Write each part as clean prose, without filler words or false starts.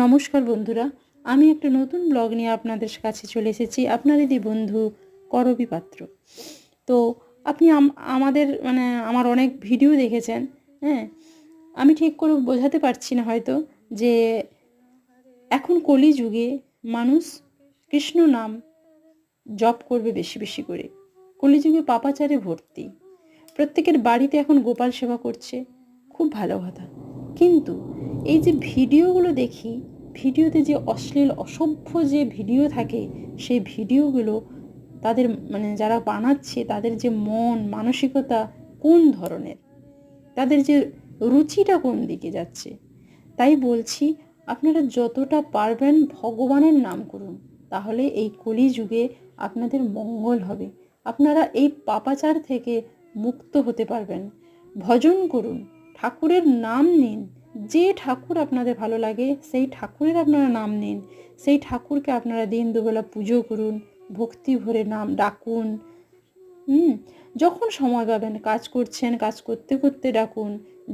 নমস্কার বন্ধুরা, আমি একটা নতুন ব্লগ নিয়ে আপনাদের কাছে চলে এসেছি। আপনাদেরই বন্ধু করবী পাত্র। তো আপনি আমাদের আমার অনেক ভিডিও দেখেছেন। হ্যাঁ, আমি ঠিক করে বোঝাতে পারছি না হয়তো যে এখন কলিযুগে মানুষ কৃষ্ণ নাম জপ করবে বেশি বেশি করে। কলিযুগে পাপাচারে ভর্তি, প্রত্যেকের বাড়িতে এখন গোপাল সেবা করছে, খুব ভালো কথা। কিন্তু এই যে ভিডিওগুলো দেখি, ভিডিওতে যে অশ্লীল অসভ্য যে ভিডিও থাকে, সেই ভিডিওগুলো তাদের যারা বানাচ্ছে তাদের যে মন মানসিকতা কোন ধরনের, তাদের যে রুচিটা কোন দিকে যাচ্ছে। তাই বলছি, আপনারা যতটা পারবেন ভগবানের নাম করুন, তাহলে এই কলিযুগে আপনাদের মঙ্গল হবে। আপনারা এই পাপাচার থেকে মুক্ত হতে পারবেন। ভজন করুন, ঠাকুরের নাম নিন। যে ঠাকুর আপনাদের ভালো লাগে সেই ঠাকুরের আপনারা নাম নিন। সেই ঠাকুরকে আপনারা দিন দুবেলা পুজো করুন, ভক্তি ভরে নাম ডাকুন। যখন সময় পাবেন, কাজ করছেন, কাজ করতে করতে ডাকুন।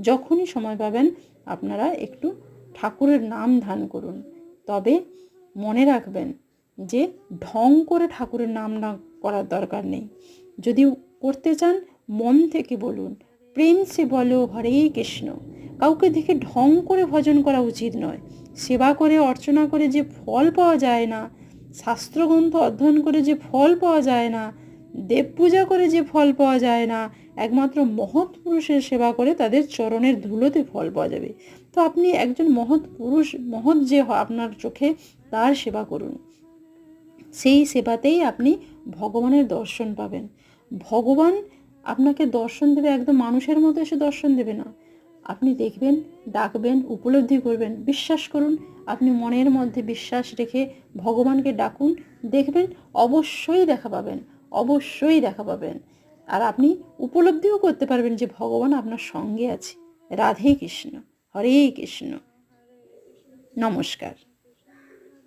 যখনই সময় পাবেন আপনারা একটু ঠাকুরের নাম ধ্যান করুন। তবে মনে রাখবেন যে ঢং করে ঠাকুরের নাম না করার দরকার নেই। যদি করতে চান মন থেকে বলুন, প্রেম সে বলো হরে কৃষ্ণ। কাউকে দেখে ঢং করে ভজন করা উচিত নয়। সেবা করে অর্চনা করে যে ফল পাওয়া যায় না, শাস্ত্রগ্রন্থ অধ্যয়ন করে যে ফল পাওয়া যায় না, দেব পূজা করে যে ফল পাওয়া যায় না, একমাত্র মহৎ পুরুষের সেবা করে তাদের চরণের ধুলোতে ফল পাওয়া যাবে। তো আপনি একজন মহৎ পুরুষ, মহৎ যে আপনার চোখে, তার সেবা করুন। সেই সেবাতেই আপনি ভগবানের দর্শন পাবেন। ভগবান আপনাকে দর্শন দেবে, একদম মানুষের মতো এসে দর্শন দেবে না। আপনি দেখবেন, ডাকবেন, উপলব্ধি করবেন, বিশ্বাস করুন। আপনি মনের মধ্যে বিশ্বাস রেখে ভগবানকে ডাকুন, দেখবেন অবশ্যই দেখা পাবেন, অবশ্যই দেখা পাবেন। আর আপনি উপলব্ধিও করতে পারবেন যে ভগবান আপনার সঙ্গে আছে। রাধে কৃষ্ণ, হরে কৃষ্ণ। নমস্কার।